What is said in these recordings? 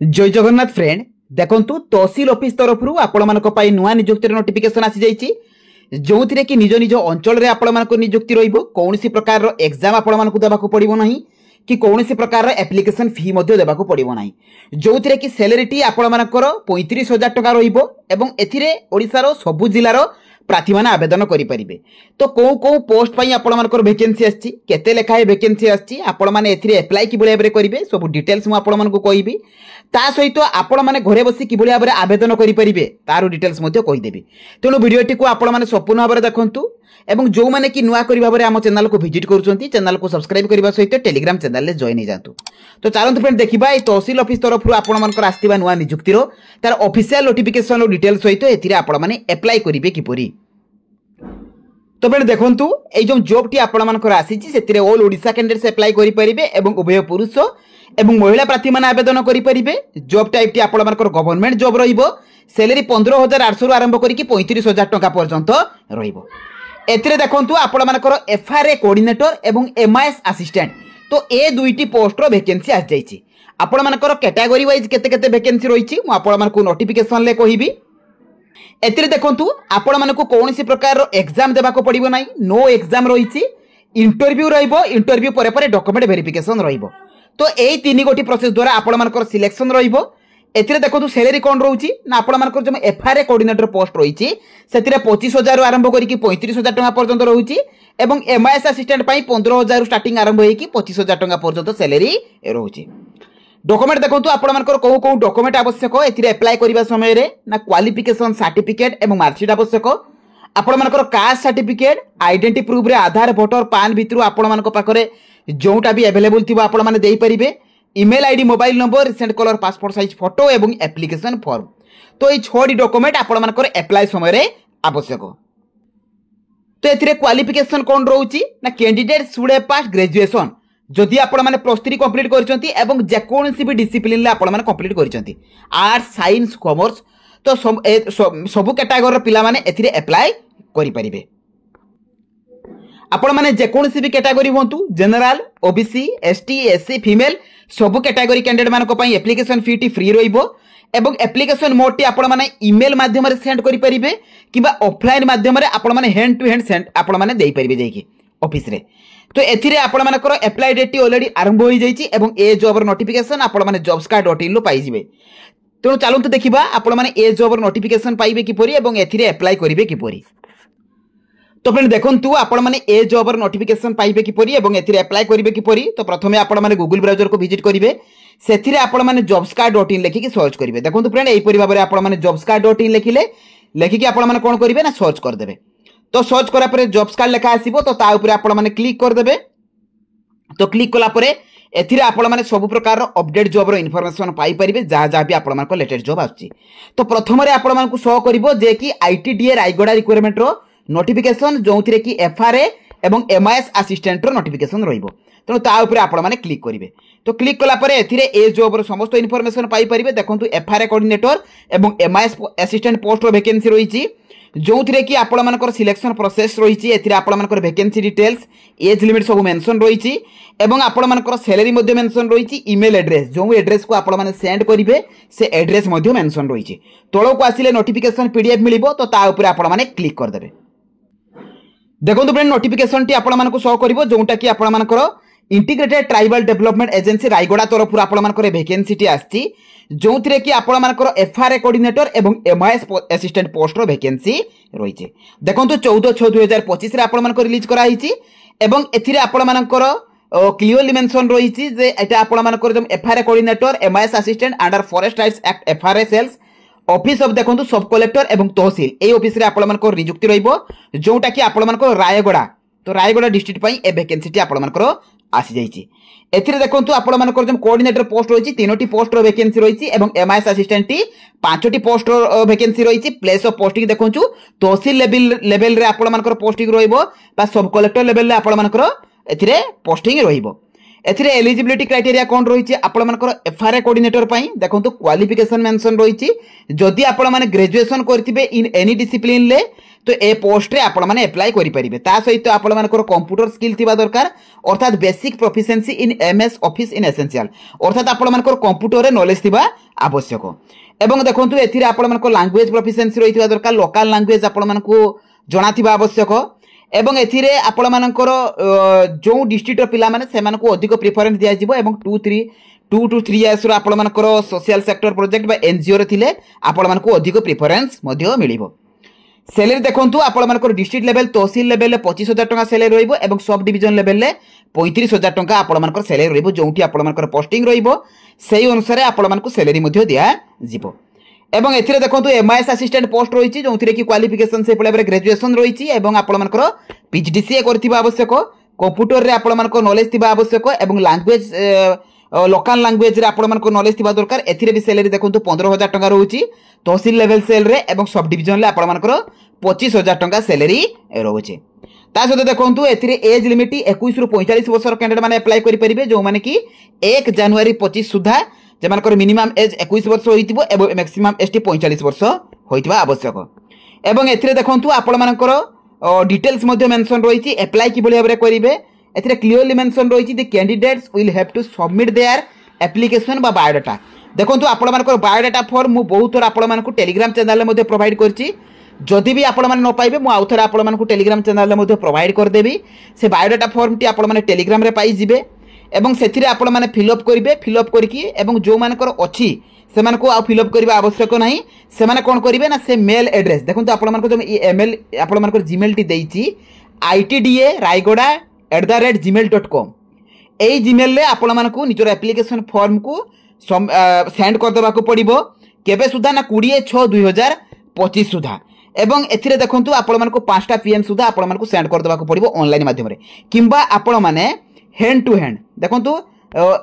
जय जगन्नाथ फ्रेंड देखंतु तहसील ऑफिस तरफ आपण नुआ नियुक्तिर नोटिफिकेशन आसी जाइए जो थी कि निज निज अंचल में आपण नियुक्ति कौन प्रकार एग्जाम आपण देवाक पड़ो ना कि कौन प्रकार एप्लिकेशन फी देवाक पड़ो ना जो थी कि सैलरी आपण 35,000 टका रशार सबु जिलार प्रार्थी मैंने आवेदन करेंगे। तो कौ कौ पोस्ट पर आपर वैकेंसी आसी केते लेखाए वैकेंसी आसी आपण मैंने एप्लाई कि भाव में करेंगे सब डिटेल्स मुझे कहबी ता सहित आपण मैंने घरे बसी कि भाव में आवेदन करेंगे तार डिटेल्स कहीदेवी। तेणु भिडियोटी को आपण मैंने संपूर्ण भाव में देखूँ एवं जो मैंने कि नुआ भाव में आम चैनल को विजिट करुँच चैनल को सब्सक्राइब करने सहित टेलीग्राम चैनल में जॉइन हो जातु। तो चलते फ्रेंड देखा ये तहसील ऑफिस तरफ आपर आसवा नुआ नियुक्तिर तार ऑफिशियल नोटिफिकेशन और डिटेल्स सहित एप्लाई एप्लाई करेंगे किपरि। तो फ्रेंड देखूँ ये जो जॉब टी आपर आसी ऑल ओडिशा कैंडिडेट्स एप्लाई करेंगे उभय पुरुष एवं महिला प्रार्थी मैंने आवेदन करेंगे। जॉब टाइप टी आपर गवर्नमेंट जॉब रैलरी 15,800 आरंभ करके 35,000 टका पर्यंत रही। देखु आपर एफआरए कोऑर्डिनेटर एवं एमआईएस असिस्टेंट तो ये दुईटी पोस्ट वैकेंसी आसी जाइए। आपर कैटेगरी वाइज केते वैकेंसी रही मुझे नोटिफिकेशन ले कहबी। एतिरे देखंतु आपण मानकु कौन सी प्रकार एग्जाम देबाको पड़िबो नाही नो एग्जाम रही इंटरव्यू रहिबो इंटरव्यू परे परे डॉक्यूमेंट वेरिफिकेशन रहिबो। तो एई तीन गोटी प्रोसेस द्वारा आपण मानकर सिलेक्शन रहिबो। एतिरे देखंतु सैलरी कोन रहउची ना आपण मानकर जो एफआरए कोऑर्डिनेटर पोस्ट रहिची सेतिरे 25,000 आरंभ करिकि 35,000 टका पर्यंत रहउची एवं एमआईएस असिस्टेंट पई 15,000 स्टार्टिंग आरंभ होइकि 25,000 टका पर्यंत सैलरी रहउची। डॉक्यूमेंट देखो आपर कौ कौ डॉक्यूमेंट आवश्यक एप्लाई करने समय ना क्वालिफिकेशन सर्टिफिकेट एवं मार्कशीट आवश्यक आपर कास्ट सर्टिफिकेट आइडेंटिटी प्रूफ रे आधार भोटर पान भितर आपण जोटा भी अवेलेबल थी आपण मैंने देपारे email ID mobile number recent colour passport size photo एवं एप्लिकेशन फॉर्म। तो ये 6टी डॉक्यूमेंट आपण एप्लाई समय आवश्यक। तो ये क्वालिफिकेशन कौन रोचे ना candidate should have pass graduation जदि आपण मैंने +3 कंप्लीट करछंती एवं जेकोसी भी डिसिप्लिन ले आपण मैंने कंप्लीट करछंती आर्ट्स साइंस कॉमर्स तो सब कैटेगरी पिला माने एथिरे अप्लाई करि परिबे। आपण माने जेकोसी भी कैटेगरी होंतु general OBC ST SC female सब कैटेगरी कैंडिडेट मानको पई एप्लिकेशन फी टी फ्री रहिबो एवं एप्लिकेशन मोड टी आपण माने ईमेल माध्यम रे सेंड करि परिबे किबा ऑफलाइन माध्यम रे आपण माने हैंड टू हैंड सेंड आपण माने देई परिबे जेकी ऑफिस रे। तो एथिरे आपण मानकर एप्लाई डेट ऑलरेडी आरंभ हो जाइए एवं ए जॉब नोटिफिकेशन आपण माने jobscard.in लो पाई जिवे। तेणु चलते देखा आपण माने ए जॉब नोटिफिकेशन पाइबे किपरि एवं एथिरे एप्लाई करिवे किपरि। तो फ्रेंड देखंतु आपण माने ए जॉब नोटिफिकेशन पाइबे किपरि एवं एथिरे एप्लाई करिवे किपरि। तो प्रथमे आपण माने गूगल ब्राउजर को विजिट करिवे सेथिरे आपण माने jobscard.in लेखिकी सर्च करिवे। देखंतु फ्रेंड एई परि भाबरे आपण माने jobscard.in लेखिकी आपण माने कोन करिवे ना सर्च कर देबे। तो सर्च करा परे जॉब्सकार्ड लेखा आसीबो तो ता ऊपर आपण माने क्लिक कर देबे। तो क्लिक कला परे एथिरे आपण माने सब प्रकार अपडेट जॉब रो इन्फॉर्मेशन पाई परिबे जहा जहा भी आपण मानको लेटेस्ट जॉब आछि। तो प्रथम रे आपण मानको शो करिवो जे कि आईटीडीए रायगड़ा रिक्वायरमेंट रो नोटिफिकेशन जोंथिरे कि एफआरए एवं एमआईएस असिस्टेंट रो नोटिफिकेशन रहिबो। तेणु ता ऊपर आपण माने क्लिक करिवे। तो क्लिक कला परे एथिरे ए जॉब रो समस्त इन्फॉर्मेशन पाई परिबे। देखंतु एफआरए कोऑर्डिनेटर एवं एमआईएस असिस्टेंट पोस्ट रो वैकेंसी रहिछि जो थी कि आपण मानकर सिलेक्शन प्रोसेस रही आपण मानकर वैकेंसी डिटेल्स एज लिमिट सब मेंशन रही एवं आपण मानकर सैलरी मध्य मेंशन रही ईमेल एड्रेस जो एड्रेस को आपण माने सेंड करिवे से एड्रेस मध्य मेंशन रही। तळो को आसिले नोटिफिकेशन पीडीएफ मिलिबो तो ता ऊपर आपण माने क्लिक कर देबे। देखंतु फ्रेंड नोटिफिकेशन टी आपण मानको शो करिवो जोंटा कि आपण मानकर integrated tribal development agency Rayagada तरफ आपण मानकर वैकेंसी टी आछि जो थी कि आपण मानकर एफआरए कोऑर्डिनेटर एवं एमआईएस असिस्टेंट पोस्ट रो वैकेंसी रही। देखंतु 14/6/2025 रे आपण मानकर रिलीज करा हिची एवं एथिरे आपण मानकर क्लियरली मेंशन रही जे एटा आपण मानकर जो FRA coordinator MIS assistant under forest rights act FRA cells office of देखंतु सब कलेक्टर एवं तहसील ए ऑफिस रे आपण मानकर नियुक्ति रहिबो जोटा कि आपण मानकर रायगड़ा तो रायगड़ा डिस्ट्रिक्ट पई ए वैकेंसी टी आपण मानकर आसी जाइछि। एथिरे देखंतु आपण मानकर जो कोऑर्डिनेटर पोस्ट रही 3टी पोस्ट रो वैकेंसी रही एवं एमआईएस असिस्टेंट टी 5टी पोस्ट रो वैकेंसी रही। प्लेस ऑफ पोस्टिंग देखंतु तहसील लेवल रे आपण मानकर पोस्टिंग रहिबो बा सब कलेक्टर लेवल रे आपण मानकर एथिरे पोस्टिंग रहिबो। एथिरे एलिजिबिलिटी क्राइटेरिया कोन रही आपण मानकर एफआरए कोऑर्डिनेटर पई देखंतु क्वालिफिकेशन मेंशन रही जदि आपण माने ग्रेजुएशन करथिबे इन एनी डिसिप्लिन ले तो ए पोस्ट रे आपण माने अप्लाई करि परिबे। ता सहित आपण मानकर कंप्यूटर स्किल थिबा दरकार अर्थात basic proficiency in MS office in essential अर्थात आपण मानकर कंप्यूटर रे नॉलेज थिबा आवश्यक। एवं देखंतु एथिरे आपण मानकर लैंग्वेज प्रोफिशिएंसी रहिथिबा दरकार लोकल लैंग्वेज आपण मानकु जणा थिबा आवश्यक। एवं एथिरे आपण मानकर जो डिस्ट्रिक्ट पिला माने से मानकु अधिक प्रेफरेंस दिया जिवो एवं 2 to 3 इयर्स रो आपण मानकर सोशल सेक्टर प्रोजेक्ट बा एनजीओ रे थिले आपण मानकु अधिक प्रेफरेंस मध्य मिलिबो। सैलरी देखंतु आपण मानकर डिस्ट्रिक्ट लेवल तहसील लेवल 25,000 टका सैलरी रहइबो एवं सब डिवीजन लेवल ले 35,000 टका आपण मानकर सैलरी रहइबो। जोंठी आपण मानकर पोस्टिंग रहइबो सेही अनुसार आपण मानकु सैलरी मध्य दिया जिवो। एवं एथिरे देखंतु एमआईएस असिस्टेंट पोस्ट रहिछि जोंथिरे कि क्वालिफिकेशन से पळे ग्रेजुएशन रहिछि एवं आपण मानकर पीजीडीसीए करथिबा आवश्यक। कंप्यूटर रे आपण मानकर नॉलेज थिबा आवश्यक एवं लैंग्वेज लोकल लैंग्वेज रे आपण मानकर नॉलेज थिबा दरकार। एथिरे भी सैलरी देखंतु 15,000 टका रहउछि तहसील लेवल सेल रे एवं सब डिवीजन ले आपण मानकर 25,000 टका सैलरी रहउछि। ता सहित देखंतु एथिरे एज लिमिट 21 रु 45 वर्ष कैंडिडेट माने अप्लाई करि परिबे जो माने कि 1 जनवरी 25 सुधा जे मानकर मिनिमम एज 21 वर्ष होइतिबो एवं मैक्सिमम एज 45 वर्ष होइतिबा आवश्यक। एवं एथिरे देखंतु आपण मानकर डिटेल्स मध्ये मेंशन रहिछि अप्लाई कि बलिया करिवे। एथिरे क्लियरली मेंशन रहिछि the candidates will have to submit their application बा बायोडाटा। देखंतु आपण मानकर बायोडाटा फॉर्म मु बहुत थोर आपण मानकु टेलीग्राम चैनल मध्ये प्रोवाइड करछि। जदि भी आपण माने न पाइबे मु आउथर आपण मानकु टेलीग्राम चैनल मध्ये प्रोवाइड कर देबी। से बायोडाटा फॉर्म टी आपण माने टेलीग्राम रे पाई जिवे एवं सेथिरे आपण माने फिलअप करिवे। फिलअप करकी एवं जो मानकर अछि से मानको आ फिलअप करबा आवश्यक नाही। से माने कोन करिवे ना से मेल एड्रेस देखंतु आपण मानको जो ईमेल आपण मानकर जीमेल टी देइछि itda.raigada@gmail.com एई जीमेल ले आपण मानकु निजर एप्लिकेशन फॉर्म को सेंड कर देबा को पड़िबो। केबे सुधा ना 20/6/2025 सुधा एवं एथिरे देखंतु आपण मानकु 5टा PM सुधा आपण मानकु सेंड कर देबा को पड़िबो ऑनलाइन माध्यम रे किंबा आपण माने हैंड टू हैंड देखंतु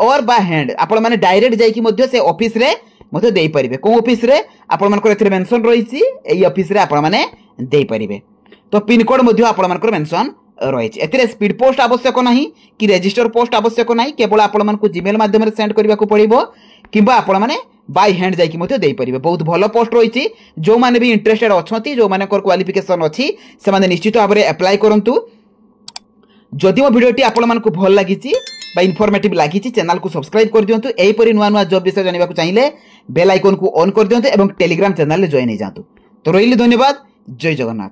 और बा हैंड आपण माने डायरेक्ट जाई कि मध्य से ऑफिस रे मध्य देई परिबे। को ऑफिस रे आपण मानकर एथिरे मेंशन रहिछि एई ऑफिस रे आपण माने देई परिबे। तो पिन कोड मध्य आपण मानकर मेंशन रहिछि। एथिरे स्पीड पोस्ट आवश्यक नाही कि रजिस्टर पोस्ट आवश्यक नाही केवल आपण मानकु जीमेल माध्यम रे सेंड करबा को पड़िबो किंबा आपण माने बाय हैंड जाई कि मध्य देई परिबे। बहुत भलो पोस्ट रहिछि जो माने भी इंटरेस्टेड अछंती जो माने क्वालिफिकेशन अछि से माने निश्चित भाबरे अप्लाई करंतु। जदि मो वीडियोटी आपण मानकु भल लागिछि बा इन्फॉर्मेटिव लागिछि चैनल को सब्सक्राइब कर दियंतु। एही परि नुवा नुवा जॉब विषय जानिबा को चाहिए बेल आइकन को ऑन कर दियंतु एवं टेलीग्राम चैनल ले जॉइन हो जातु। तो रहिली धन्यवाद। जय जगन्नाथ।